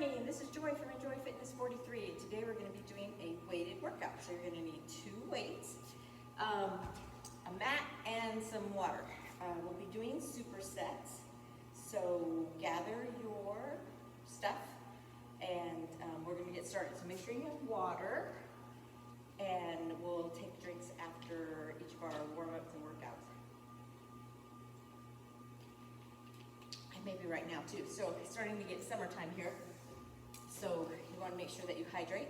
morning, this is Joy from Enjoy Fitness 43. Today we're going to be doing a weighted workout. So you're going to need 2 weights, a mat, and some water. We'll be doing supersets. So gather your stuff and we're going to get started. So make sure you have water, and we'll take drinks after each of our warm-ups and workouts. Maybe right now too. So it's starting to get summertime here. So you want to make sure that you hydrate.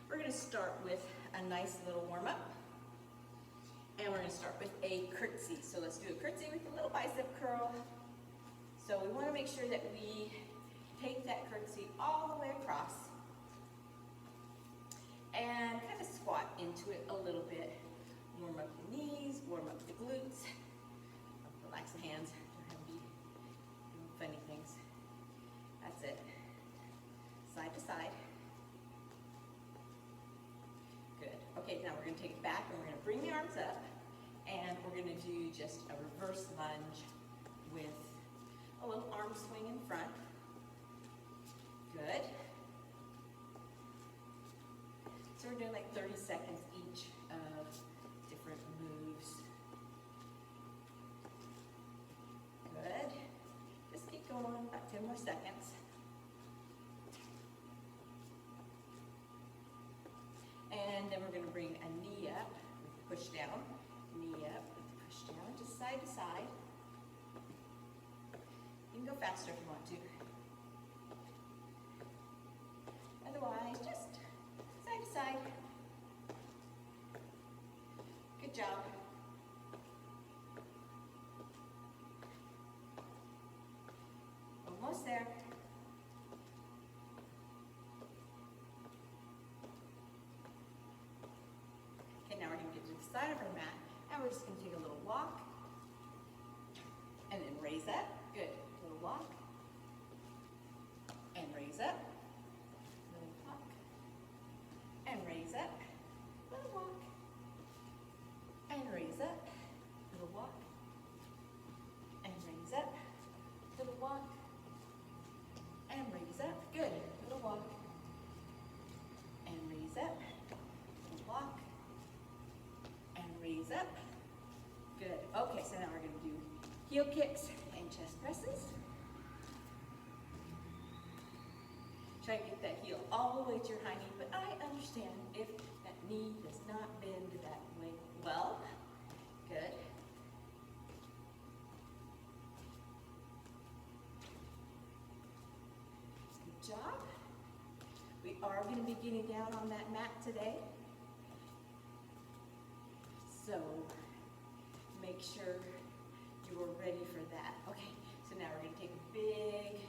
We're going to start with a nice little warm up. And we're going to start with a curtsy. So let's do a curtsy with a little bicep curl. So we want to make sure that we take that curtsy all the way across and kind of squat into it a little bit. Warm up the knees, warm up the glutes, relax the hands. Funny things. That's it. Side to side. Good. Okay, now we're going to take it back and we're going to bring the arms up, and we're going to do just a reverse lunge with a little arm swing in front. Good. So we're doing like 30 seconds each of different moves. Good. Keep going, about 10 more seconds. And then we're going to bring a knee up with the push down, knee up with the push down, just side to side. You can go faster if you want to. Otherwise, just side to side. Good job. Almost there. Okay, now we're going to get to the side of our mat, and we're just going to take a little walk, and then raise up. Good. Little walk, and raise up. Little walk, and raise up. Little walk, and raise up. Little walk, and raise up. Little walk. And raise up. Good. Little walk. And raise up. Little walk. And raise up. Good. Okay, so now we're going to do heel kicks and chest presses. Try to get that heel all the way to your high knee, but I understand if that knee does not bend that way well. Good. Job. We are going to be getting down on that mat today, so make sure you are ready for that. Okay, so now we're going to take a big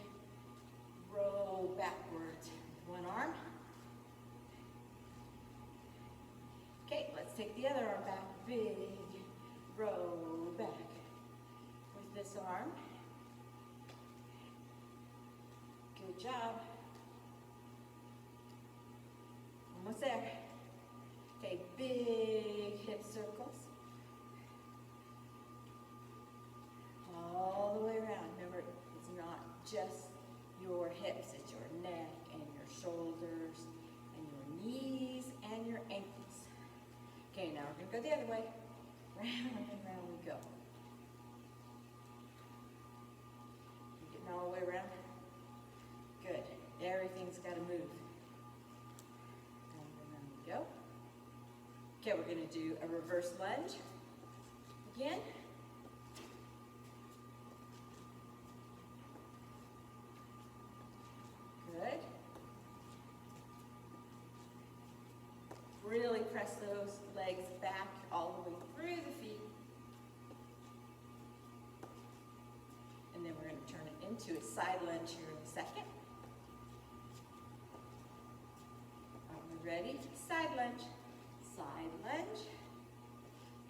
roll backwards with one arm. Okay, let's take the other arm back. Big roll back with this arm. Good job. Almost there. Okay, big hip circles. All the way around. Remember, it's not just your hips, it's your neck and your shoulders and your knees and your ankles. Okay, now we're going to go the other way. Round and round we go. You're getting all the way around? Good. Everything's got to move. And then we go. Okay, we're going to do a reverse lunge. Again. Good. Really press those legs back all the way through the feet. And then we're going to turn it into a side lunge here in a second. Ready? Side lunge. Side lunge.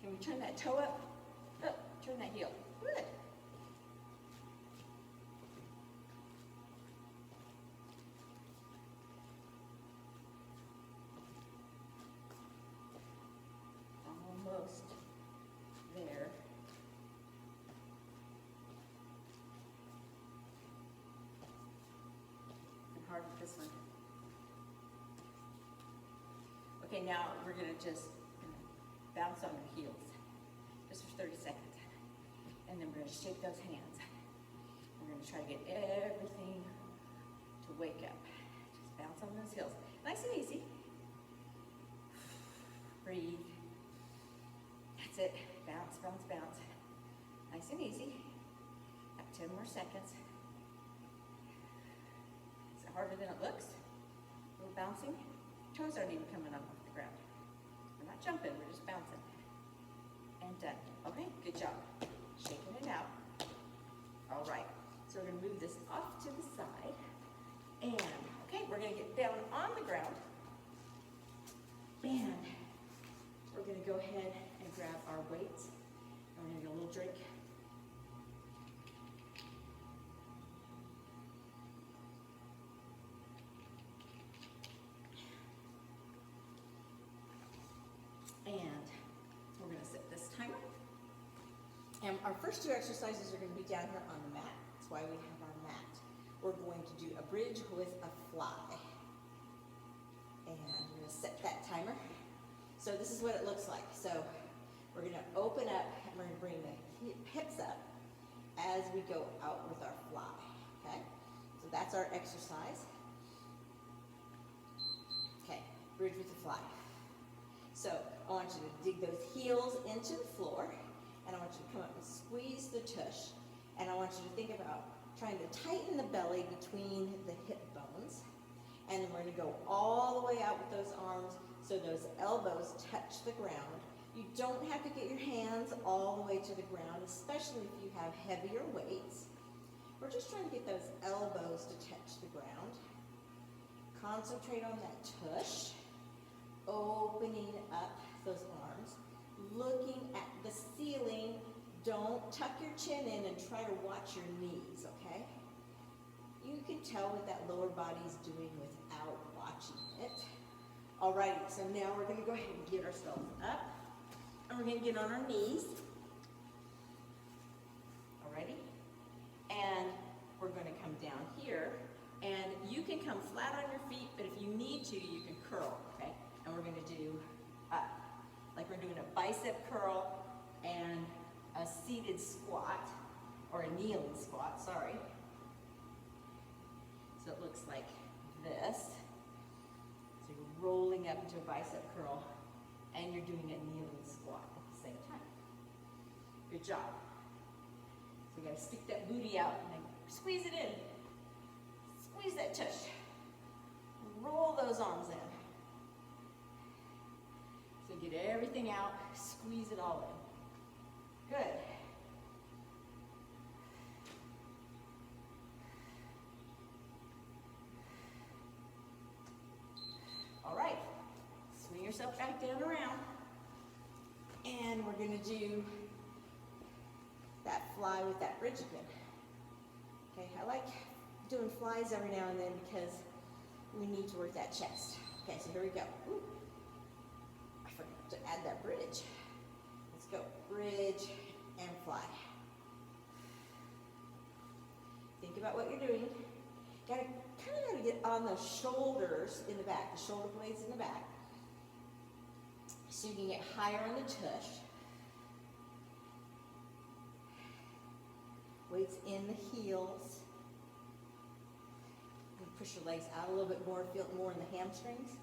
Can we turn that toe up? Up. Turn that heel. Good. Almost there. hard with this one. Okay, now we're gonna just bounce on your heels, just for 30 seconds. And then we're gonna shake those hands. We're gonna try to get everything to wake up. Just bounce on those heels. Nice and easy. Breathe. That's it. Bounce, bounce, bounce. Nice and easy. Got 10 more seconds. Is it harder than it looks? We're bouncing. Toes aren't even coming up off the ground. We're not jumping, we're just bouncing. And done. Okay, good job. Shaking it out. All right, so we're gonna move this off to the side. And, okay, we're gonna get down on the ground. And we're gonna go ahead and grab our weights. And we're gonna get a little drink. And we're gonna set this timer. And our first 2 exercises are gonna be down here on the mat. That's why we have our mat. We're going to do a bridge with a fly. And we're gonna set that timer. So this is what it looks like. So we're gonna open up and we're gonna bring the hips up as we go out with our fly, okay? So that's our exercise. Okay, bridge with the fly. So I want you to dig those heels into the floor, and I want you to come up and squeeze the tush, and I want you to think about trying to tighten the belly between the hip bones, and then we're gonna go all the way out with those arms so those elbows touch the ground. You don't have to get your hands all the way to the ground, especially if you have heavier weights. We're just trying to get those elbows to touch the ground. Concentrate on that tush, opening up those arms, looking at the ceiling. Don't tuck your chin in and try to watch your knees, okay? You can tell what that lower body's doing without watching it. Alrighty, so now we're gonna go ahead and get ourselves up, and we're gonna get on our knees. Alrighty? And we're gonna come down here, and you can come flat on your feet, but if you need to, you can curl, okay? And we're gonna do up, like we're doing a bicep curl and a seated squat, or a kneeling squat, sorry. So it looks like this. So you're rolling up into a bicep curl, and you're doing a kneeling squat at the same time. Good job. So you gotta stick that booty out and then squeeze it in. Squeeze that tush. Roll those arms in. So get everything out, squeeze it all in. Good. All right, swing yourself back down around. And we're gonna do that fly with that bridge again. Okay, I like doing flies every now and then because we need to work that chest. Okay, so here we go. Ooh. I forgot to add that bridge. Let's go, bridge and fly. Think about what you're doing. Kind of gotta get on the shoulders in the back, the shoulder blades in the back, so you can get higher on the tush. Weights in the heels. You push your legs out a little bit more, feel it more in the hamstrings.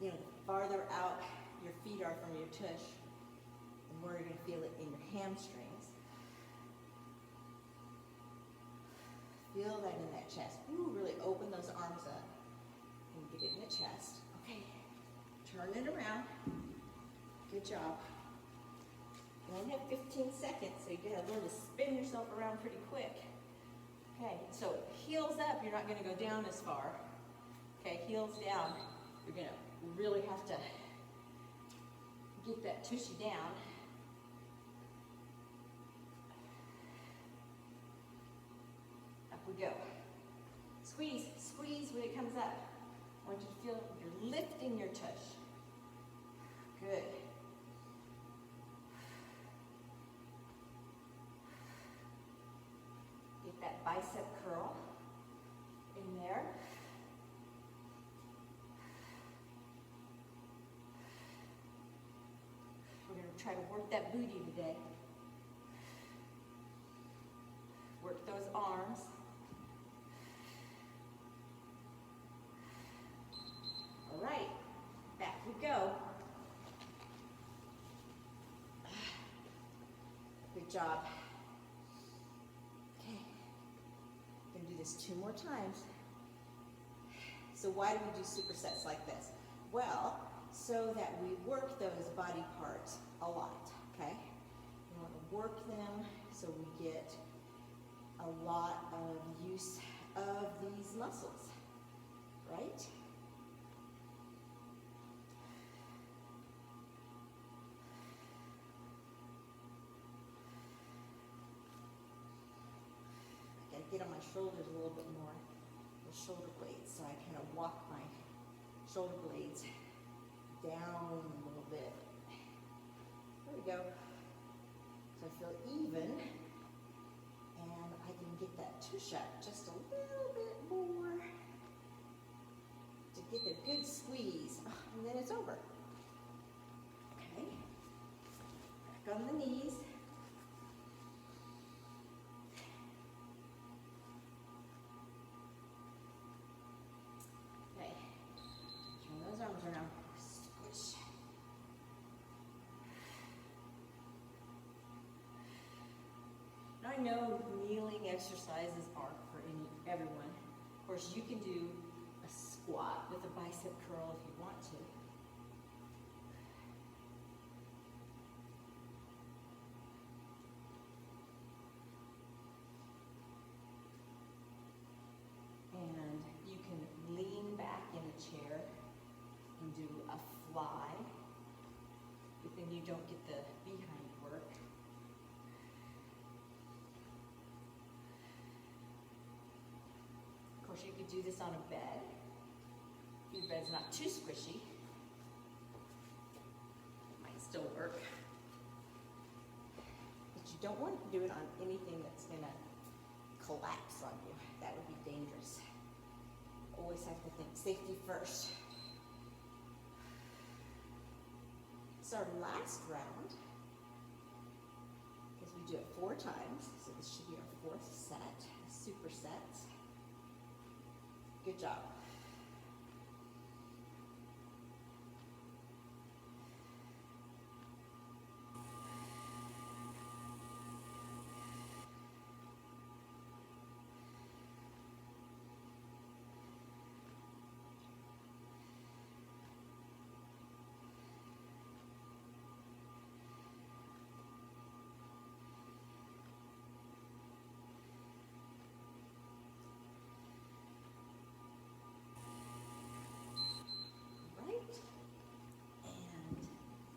You know, the farther out your feet are from your tush, the more you're gonna feel it in your hamstrings. Feel that in that chest. Ooh, really open those arms up and get it in the chest. Okay, turn it around. Good job. You only have 15 seconds, so you gotta learn to spin yourself around pretty quick. Okay, so heels up, you're not gonna go down as far. Okay, heels down, you're gonna really have to get that tushy down. Up we go. Squeeze, squeeze when it comes up. I want you to feel you're lifting your tush. Good. Get that bicep curl in there. try to work that booty today. Work those arms. All right, back we go. Good job. Okay, gonna do this 2 more times. So why do we do supersets like this? Well, so that we work those body parts a lot, okay? We want to work them so we get a lot of use of these muscles, right? I gotta get on my shoulders a little bit more, the shoulder blades, so I kind of walk my shoulder blades down a little bit. There we go. So I feel even, and I can get that push-up just a little bit more to get the good squeeze, and then it's over. Okay, back on the knees. Okay, turn those arms around. Squish. Now I know kneeling exercises aren't for everyone. Of course, you can do a squat with a bicep curl if you want to. And you can lean back in a chair and do a fly, but then you don't get the behind work. Of course, you could do this on a bed. If your bed's not too squishy, it might still work. But you don't want to do it on anything that's going to collapse on you. That would be dangerous. Always have to think safety first. It's our last round, because we do it 4 times. So this should be our 4th set, supersets. Good job.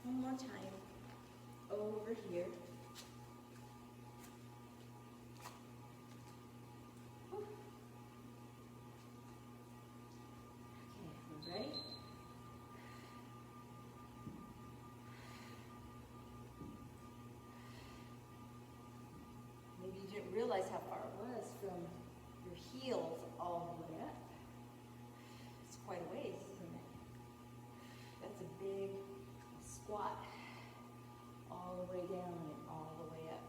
One more time, over here. Whew. Okay, we're ready? Maybe you didn't realize how far it was from your heels all the way up. It's quite a ways, isn't it? That's a big squat all the way down and all the way up.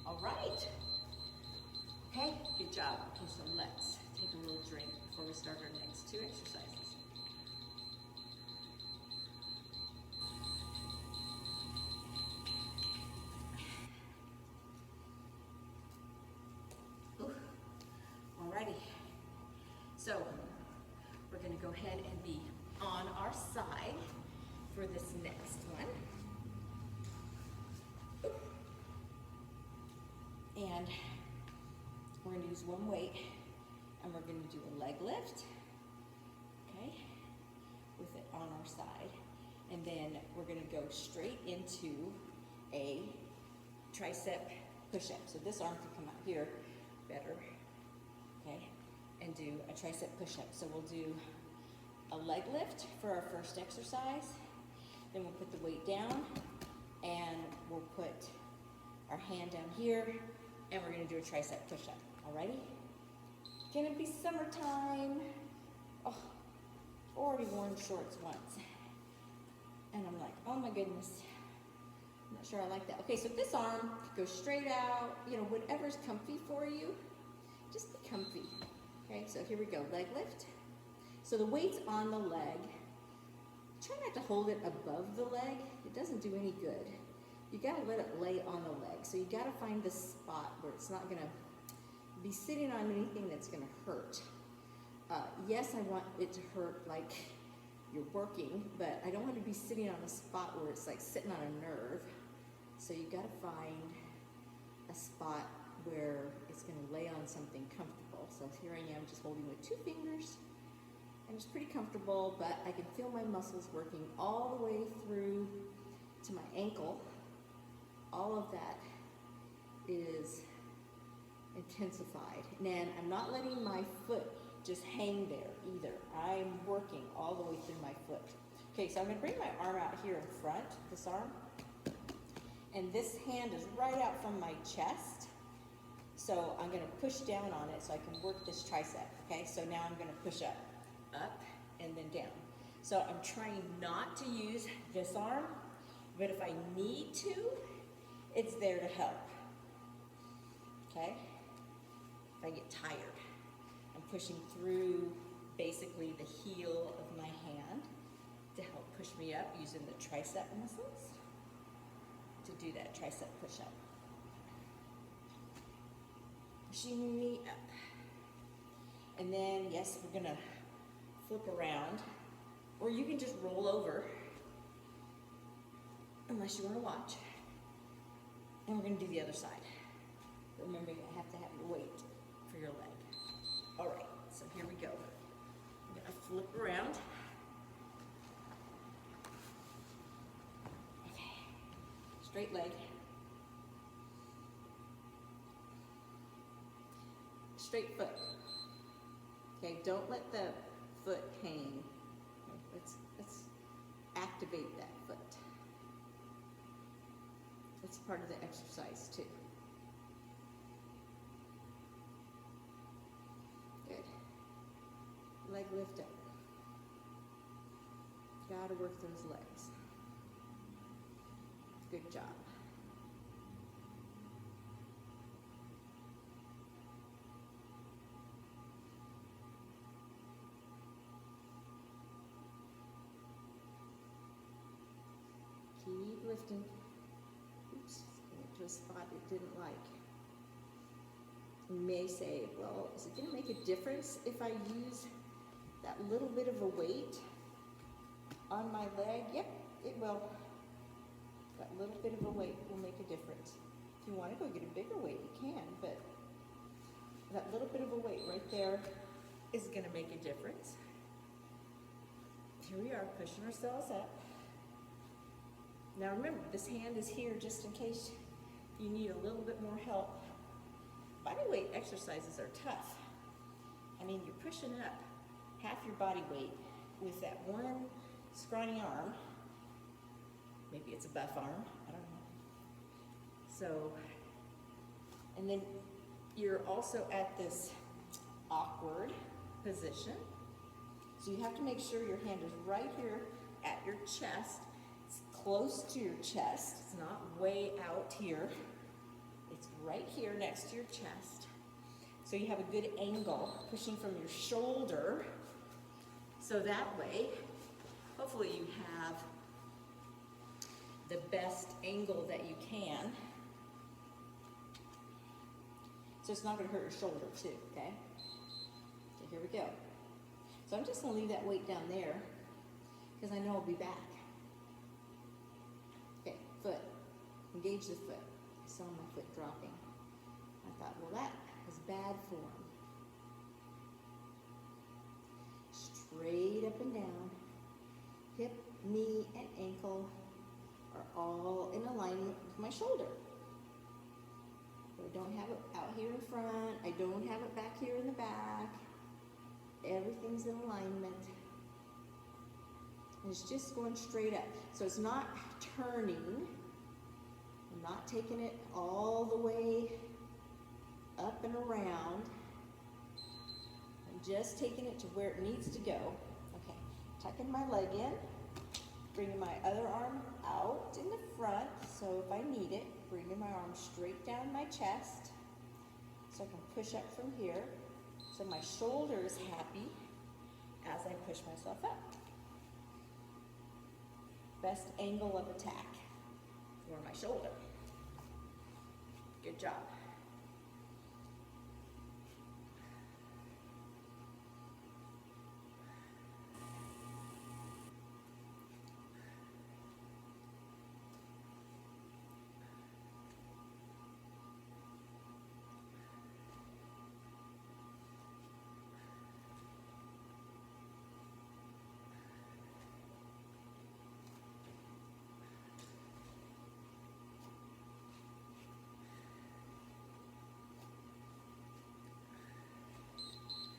All right. Okay, good job. Okay, so let's take a little drink before we start our next 2 exercises. Ooh. Alrighty. So we're going to go ahead and be on our side for this next one. And we're going to use one weight, and we're going to do a leg lift, okay, with it on our side. And then we're going to go straight into a tricep push-up. So this arm can come out here better, okay? and do a tricep push-up. So we'll do a leg lift for our first exercise. Then we'll put the weight down and we'll put our hand down here and we're gonna do a tricep push-up. Alrighty? Gonna be summertime. Oh, already worn shorts once. And I'm like, oh my goodness. I'm not sure I like that. Okay, so this arm goes straight out, you know, whatever's comfy for you, just be comfy. Okay, so here we go, leg lift. So the weight's on the leg. Try not to hold it above the leg. It doesn't do any good. You gotta let it lay on the leg. So you gotta find the spot where it's not gonna be sitting on anything that's gonna hurt. Yes, I want it to hurt like you're working, but I don't want to be sitting on a spot where it's like sitting on a nerve. So you gotta find a spot where it's gonna lay on something comfortable. So here I am just holding with 2 fingers. And it's pretty comfortable, but I can feel my muscles working all the way through to my ankle. All of that is intensified. And then I'm not letting my foot just hang there either. I'm working all the way through my foot. Okay, so I'm gonna bring my arm out here in front, this arm. And this hand is right out from my chest. So I'm gonna push down on it so I can work this tricep, okay? So now I'm gonna push up, and then down. So I'm trying not to use this arm, but if I need to, it's there to help, okay? If I get tired, I'm pushing through basically the heel of my hand to help push me up using the tricep muscles to do that tricep push-up. Pushing me up. And then, yes, we're gonna flip around, or you can just roll over, unless you wanna watch. And we're gonna do the other side. But remember, you have to have your weight for your leg. All right, so here we go. I'm gonna flip around. Okay, straight leg. Straight foot. Okay, don't let the foot hang. Let's activate that foot. It's part of the exercise too. Good. Leg lift up. Gotta work those legs. Good job. Keep lifting. Oops, went to a spot it didn't like. You may say, well, is it gonna make a difference if I use that little bit of a weight on my leg? Yep, it will. That little bit of a weight will make a difference. If you wanna go get a bigger weight, you can, but that little bit of a weight right there is gonna make a difference. Here we are, pushing ourselves up. Now remember, this hand is here just in case you need a little bit more help. Bodyweight exercises are tough. I mean, you're pushing up half your body weight with that one scrawny arm. Maybe it's a buff arm, I don't know. So, and then you're also at this awkward position. So you have to make sure your hand is right here at your chest. Close to your chest. It's not way out here. It's right here next to your chest. So you have a good angle pushing from your shoulder. So that way, hopefully you have the best angle that you can. So it's not gonna hurt your shoulder too, okay? So here we go. So I'm just gonna leave that weight down there because I know I'll be back. Okay, foot. Engage the foot. I saw my foot dropping. I thought, well, that is bad form. Straight up and down. Hip, knee, and ankle are all in alignment with my shoulder. So I don't have it out here in front. I don't have it back here in the back. Everything's in alignment. And it's just going straight up. So it's not turning. I'm not taking it all the way up and around. I'm just taking it to where it needs to go. Okay, tucking my leg in, bringing my other arm out in the front, so if I need it, bringing my arm straight down my chest, so I can push up from here, so my shoulder is happy as I push myself up. Best angle of attack for my shoulder. Good job.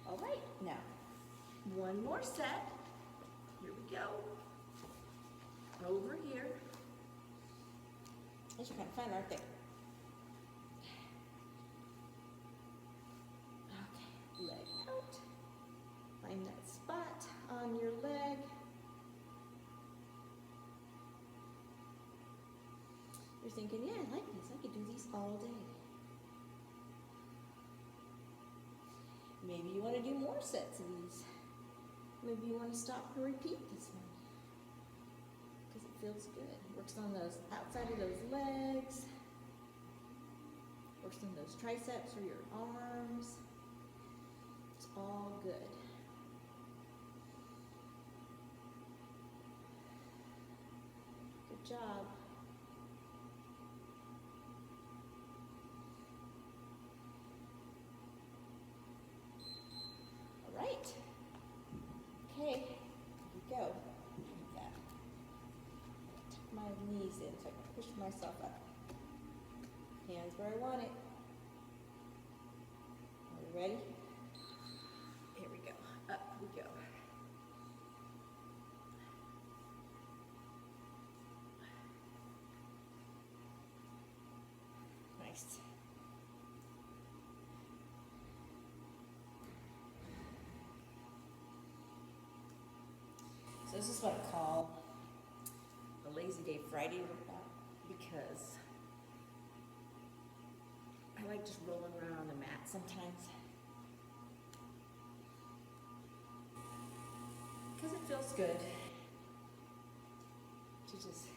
All right, now, one more set. Here we go. Over here. These are kind of fun, aren't they? Okay, leg out. Find that spot on your leg. You're thinking, yeah, I like these. I could do these all day. Maybe you want to do more sets of these. Maybe you want to stop and repeat this one because it feels good. Works on those outside of those legs. Works on those triceps or your arms. It's all good. Good job. Okay, here we go. Like that. Tuck my knees in so I can push myself up. Hands where I want it. Are we ready? Here we go. Up we go. Nice. So this is what I call the Lazy Day Friday workout because I like just rolling around on the mat sometimes. Because it feels good to just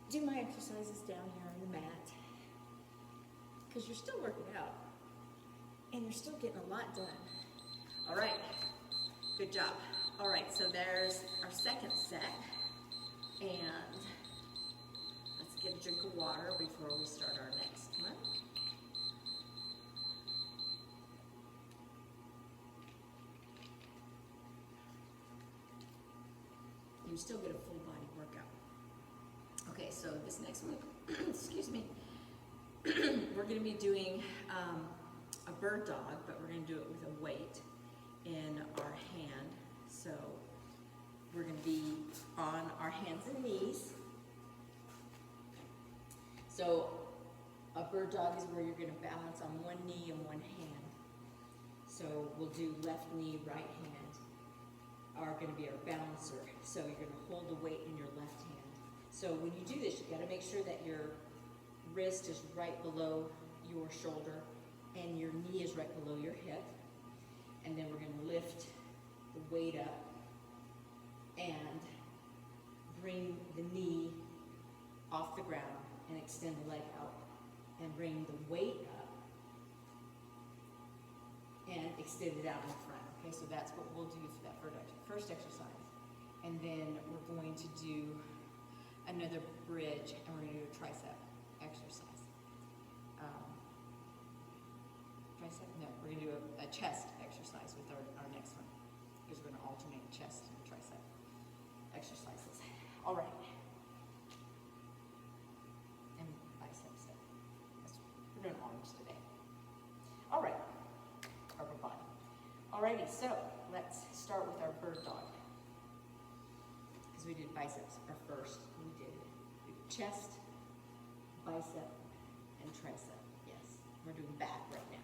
do my exercises down here on the mat. Because you're still working out and you're still getting a lot done. All right, good job. All right, so there's our second set, and let's get a drink of water before we start our next one. You still get a full body workout. Okay, so this next one, excuse me, we're gonna be doing a bird dog, but we're gonna do it with a weight in our hand. So we're going to be on our hands and knees. So a bird dog is where you're going to balance on one knee and one hand. So we'll do left knee, right hand are going to be our balancer. So you're going to hold the weight in your left hand. So when you do this, you got to make sure that your wrist is right below your shoulder and your knee is right below your hip. And then we're going to lift the weight up and bring the knee off the ground and extend the leg out and bring the weight up and extend it out in front. Okay, so that's what we'll do for that first exercise. And then we're going to do another bridge and we're going to do a tricep exercise. Tricep? No, we're going to do a chest exercise with our next one. Because we're going to alternate chest and tricep exercises. All right. And biceps. We're doing arms today. All right. Upper body. Alrighty, so let's start with our bird dog. Because we did biceps our first. We did chest, bicep, and tricep. Yes, we're doing back right now.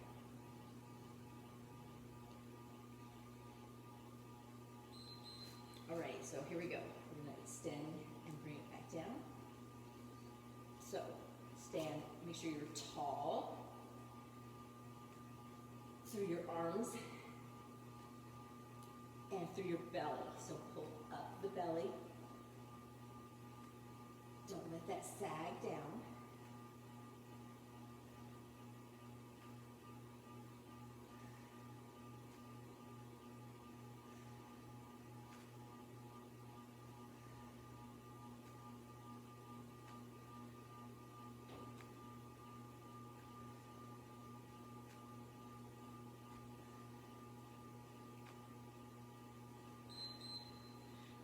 Alright, so here we go. We're going to extend and bring it back down. So, stand, make sure you're tall through your arms and through your belly. So pull up the belly. Don't let that sag down.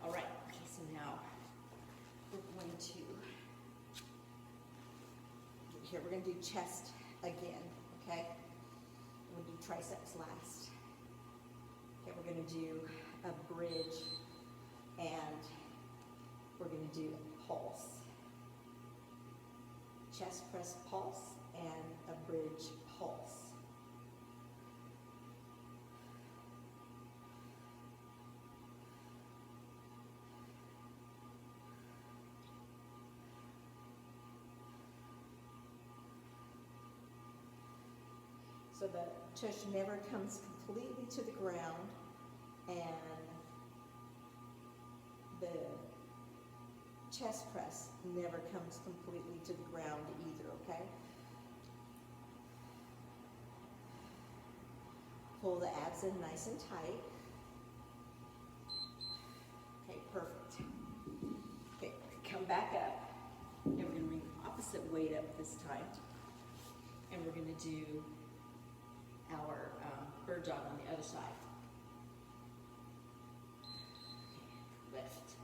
All right, okay, so now we're going to, here we're going to do chest again, okay? We'll do triceps last. Okay, we're going to do a bridge and we're going to do a pulse. Chest press pulse and a bridge pulse. So the tush never comes completely to the ground, and the chest press never comes completely to the ground either, okay? Pull the abs in nice and tight. Okay, perfect. Okay, come back up, and we're going to bring the opposite weight up this time, and we're going to do our bird dog on the other side. Okay, lift.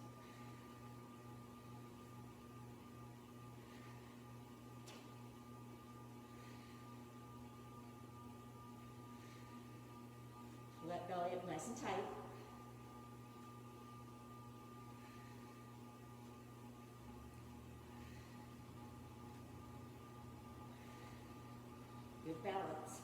Let belly up nice and tight. Good balance.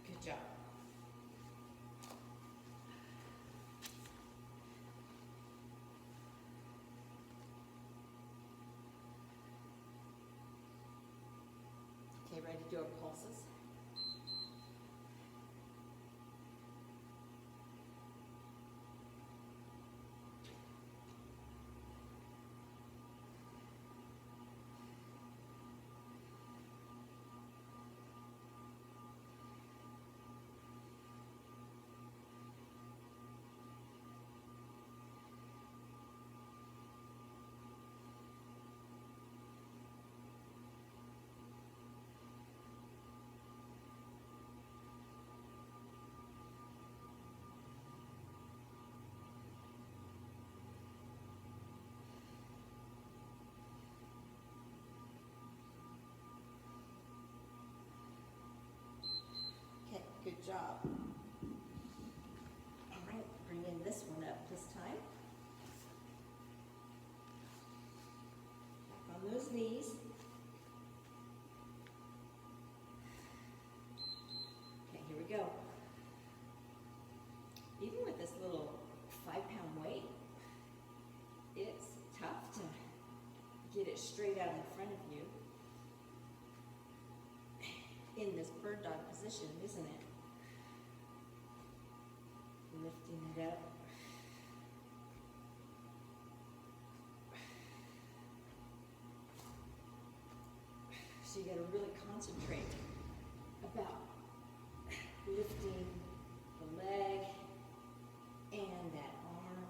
Good job. Okay, ready to do our pulses? Okay, good job. All right, bring in this one up this time. Back on those knees. Okay, here we go. Even with this little 5-pound weight, it's tough to get it straight out in front of you in this bird dog position, isn't it? Lifting it up. So you got to really concentrate about lifting the leg and that arm.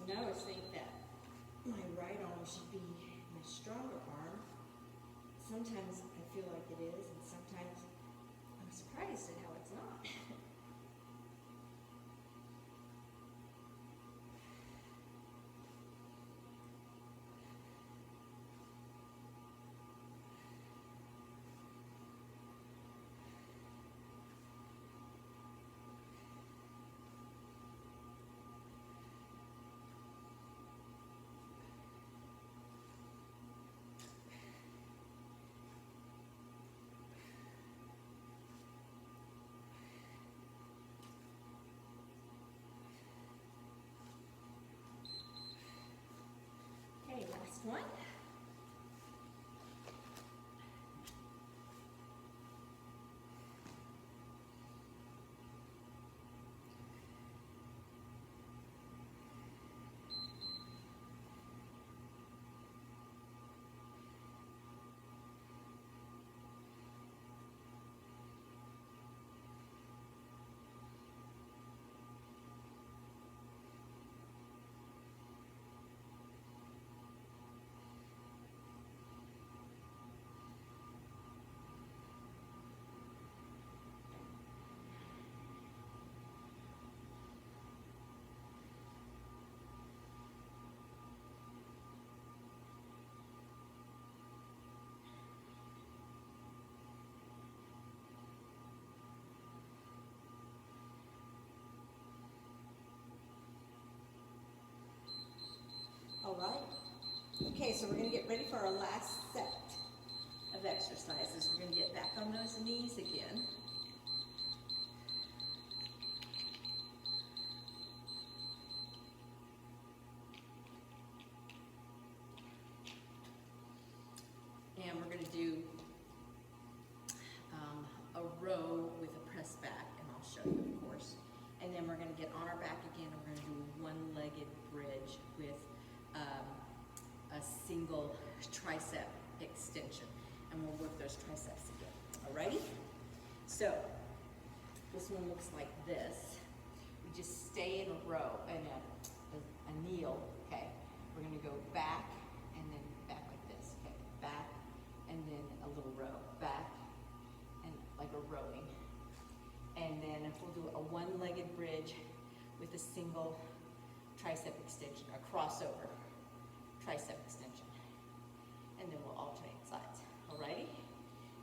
I always think that my right arm should be my stronger arm. Sometimes I feel like it is, and sometimes I'm surprised at how it's not. Okay, last one. All right. Okay, so we're going to get ready for our last set of exercises. We're going to get back on those knees again. And we're going to do a row with a press back, and I'll show you, of course. And then we're going to get on our back again, and we're going to do a one-legged bridge with a single tricep extension. And we'll work those triceps again. Alrighty? So, this one looks like this. We just stay in a row, in a kneel, okay? We're going to go back, and then back like this, okay? Back, and then a little row. Back, and like a rowing. And then we'll do a one-legged bridge with a single tricep extension, a crossover tricep extension. And then we'll alternate sides. Alrighty?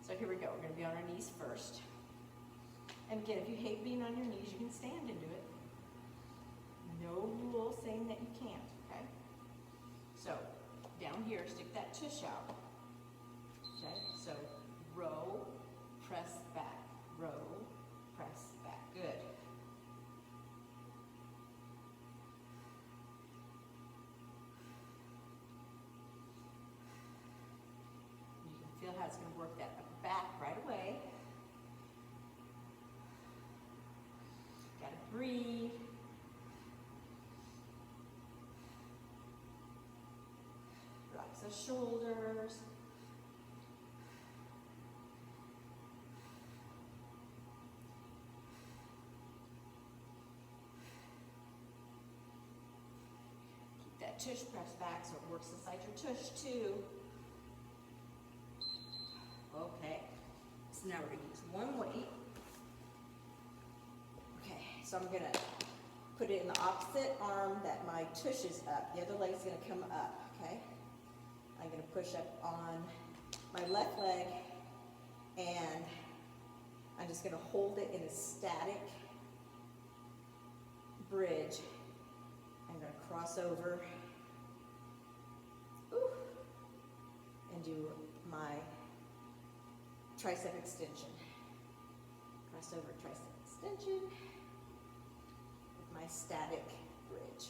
So here we go. We're going to be on our knees first. And again, if you hate being on your knees, you can stand and do it. No rule saying that you can't, okay? So, down here, stick that tush out. Okay? So, row, press back. Row, press back. Good. You can feel how it's going to work that back right away. Got to breathe. Relax the shoulders. Keep that tush pressed back so it works inside your tush too. Okay, so now we're going to use one weight. Okay, so I'm going to put it in the opposite arm that my tush is up. The other leg's going to come up, okay? I'm going to push up on my left leg, and I'm just going to hold it in a static bridge. I'm going to cross over and do my tricep extension. Cross over tricep extension with my static bridge.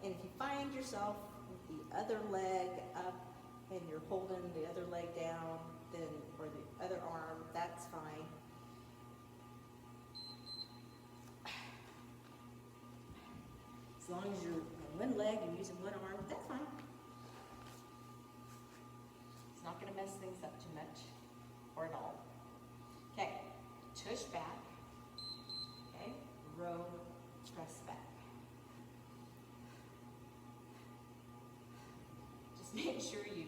And if you find yourself with the other leg up and you're holding the other leg down, then, or the other arm, that's fine. As long as you're on one leg and using one arm, that's fine. It's not going to mess tush back. Okay, row, press back. Just make sure you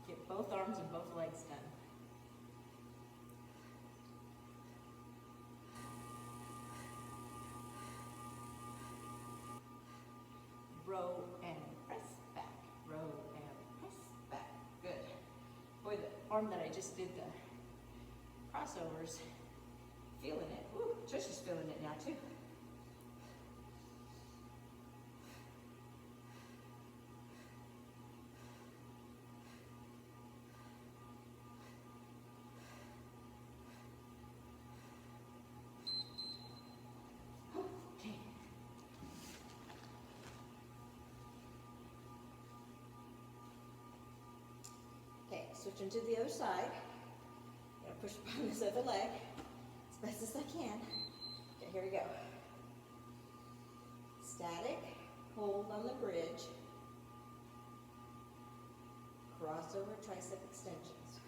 get both arms and both legs done. Row and press back, row and press back. Good. Boy, the arm that I just did the crossovers, feeling it. Woo, Trish is feeling it now too. Okay, switching to the other side. I'm gonna push upon this other leg as best as I can. Okay, here we go. Static, hold on the bridge. Crossover tricep extensions.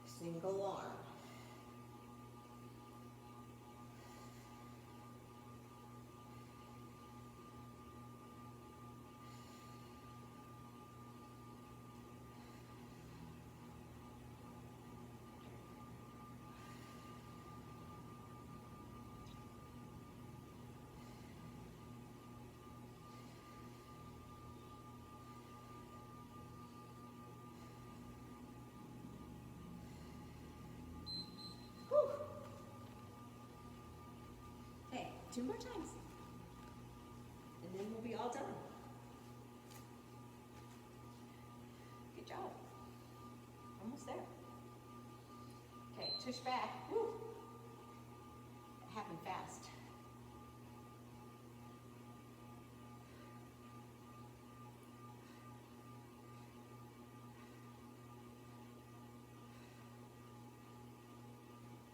Single arm. Okay, 2 more times. And then we'll be all done. Good job. Almost there. Okay, tush back. Woo. It happened fast.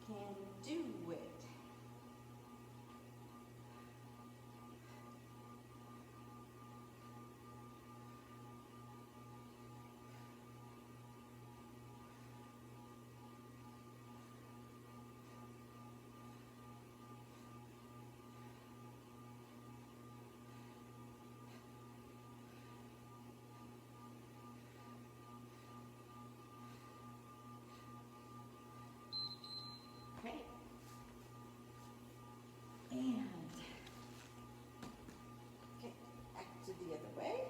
Can do it. Okay. And okay, back to the other way.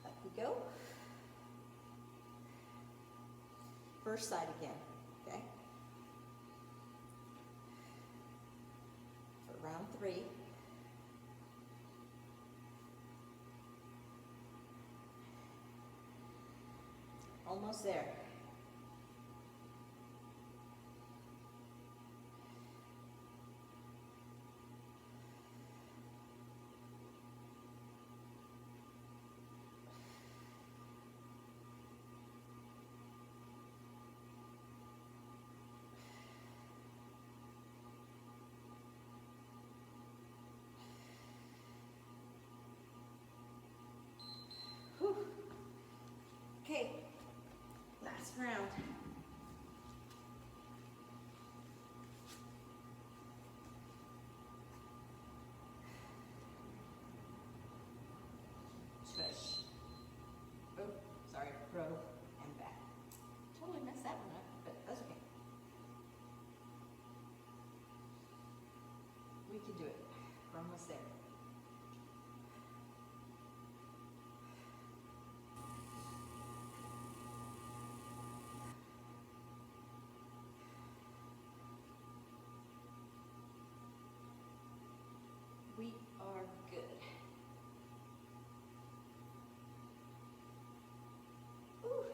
Up we go. First side again, okay? For round 3. Almost there. Whew. Okay, last round. Tush. Oh, sorry, row and back. Totally messed that one up, but that's okay. We can do it. We're almost there. We are good. Ooh.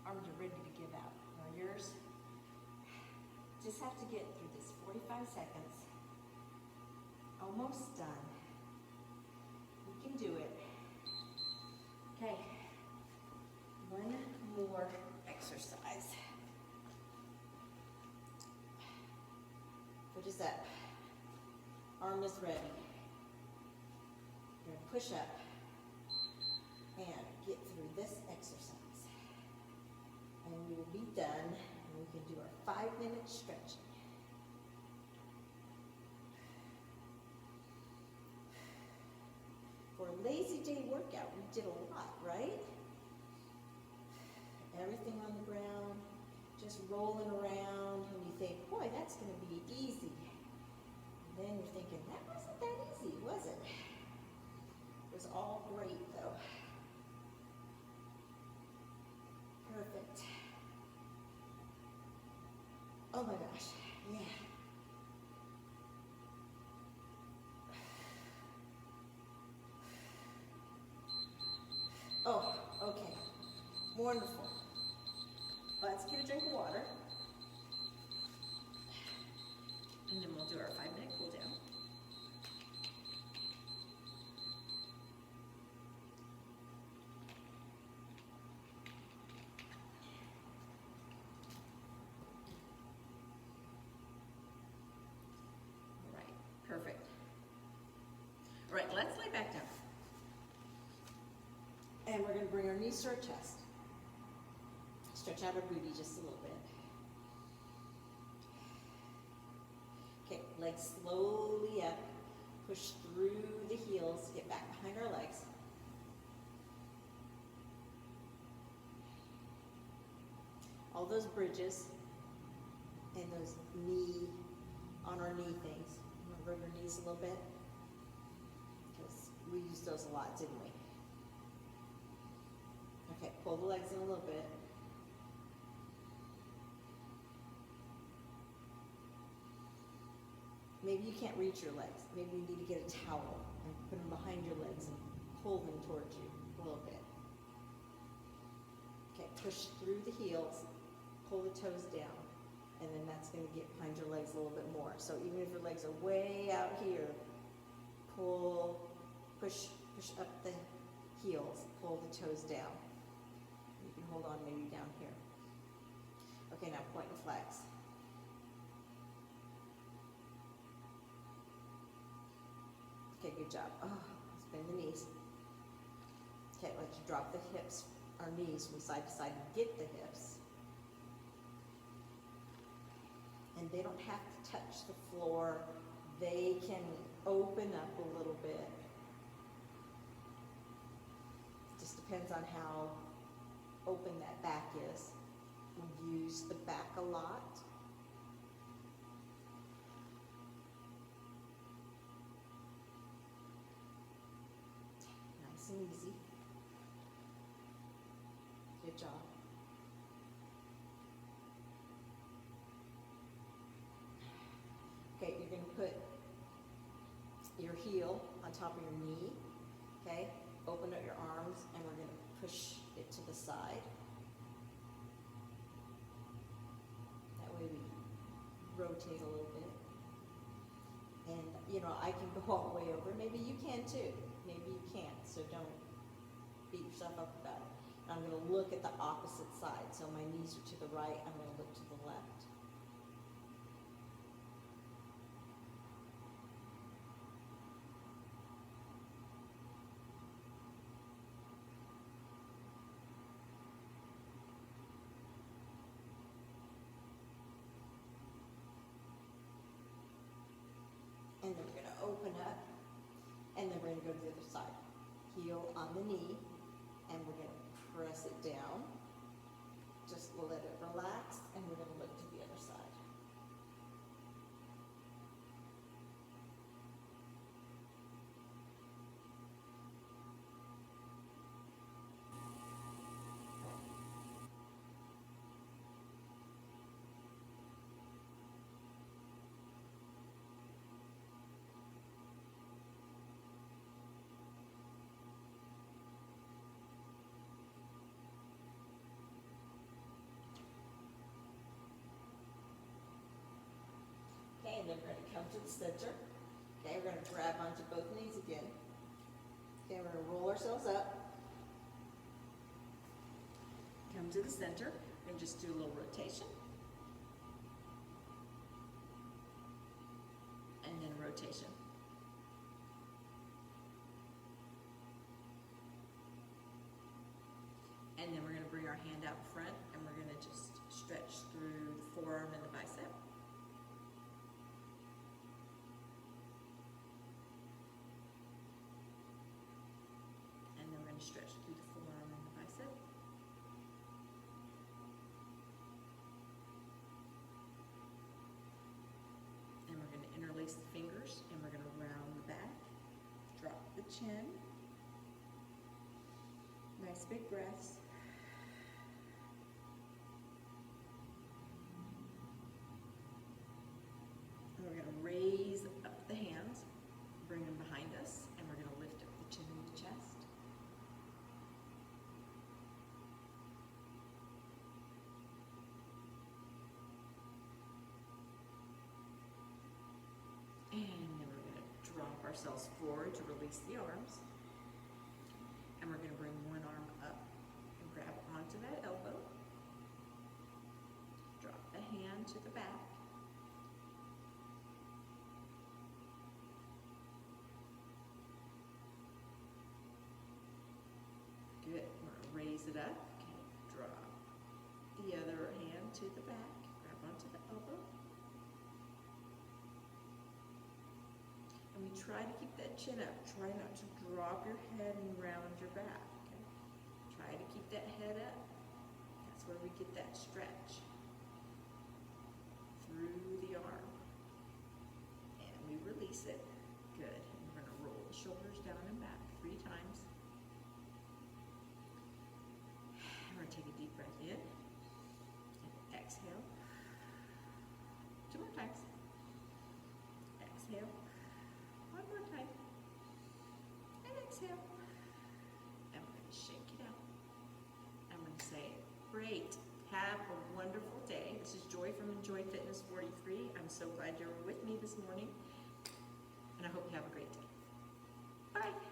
Arms are ready to give out. Now yours, just have to get through this 45 seconds. Almost done. We can do it. Okay. One more exercise. Foot is up. Arm is ready. You're going to push up and get through this exercise. And we will be done, and we can do our 5-minute stretching. For a lazy day workout, we did a lot, right? Everything on the ground, just rolling around, and you think, boy, that's going to be easy. And then you're thinking, that wasn't that easy, was it? It was all great, though. Perfect. Oh my gosh, yeah. Oh, okay. Wonderful. Let's get a drink of water. And then we'll do our 5-minute cool down. All right, perfect. All right, let's lay back down. And we're going to bring our knees to our chest. Stretch out our booty just a little bit. Okay, legs slowly up. Push through the heels. Get back behind our legs. All those bridges and those on our knee things. Rub your knees a little bit. Because we used those a lot, didn't we? Okay, pull the legs in a little bit. Maybe you can't reach your legs. Maybe you need to get a towel and put them behind your legs and pull them towards you a little bit. Okay, push through the heels, pull the toes down, and then that's going to get behind your legs a little bit more. So even if your legs are way out here, push up the heels, pull the toes down. You can hold on maybe down here. Okay, now point and flex. Okay, good job. Oh, let's bend the knees. Okay, let's drop the hips, our knees from side to side and get the hips. And they don't have to touch the floor. They can open up a little bit. Just depends on how open that back is. We use the back a lot. Nice and easy. Good job. Okay, you're going to put your heel on top of your knee. Okay, open up your arms and we're going to push it to the side. That way we rotate a little bit. And, you know, I can go all the way over. Maybe you can too. Maybe you can't, so don't beat yourself up about it. And I'm going to look at the opposite side. So my knees are to the right, I'm going to look to the left. And then we're going to open up, and then we're going to go to the other side. Heel on the knee, and we're going to press it down. Just let it relax, and we're going to look to the other side. And then we're going to come to the center. Okay, we're going to grab onto both knees again. Okay, we're going to roll ourselves up. Come to the center and just do a little rotation. And then rotation. our hand out in front, and we're going to just stretch through the forearm and the bicep. And then we're going to stretch through the forearm and the bicep. And we're going to interlace the fingers, and we're going to round the back, drop the chin. Nice big breaths. And we're going to raise up the hands, bring them behind us, and we're going to lift up the chin and the chest. And then we're going to drop ourselves forward to release the arms. And we're going to bring one arm up and grab onto that elbow. Drop the hand to the back. Good. We're going to raise it up. Okay. Drop the other hand to the back. Grab onto the elbow. And we try to keep that chin up. Try not to drop your head and round your back. Okay? Try to keep that head up. That's where we get that stretch through the arm. And we release it. Good. And we're going to roll the shoulders down and back 3 times. And we're going to take a deep breath in. And exhale. 2 more times. Exhale. 1 more time. And exhale. And we're going to shake it out. I'm going to say, great. Have a wonderful day. This is Joy from Enjoy Fitness 43. I'm so glad you were with me this morning. And I hope you have a great day. Bye.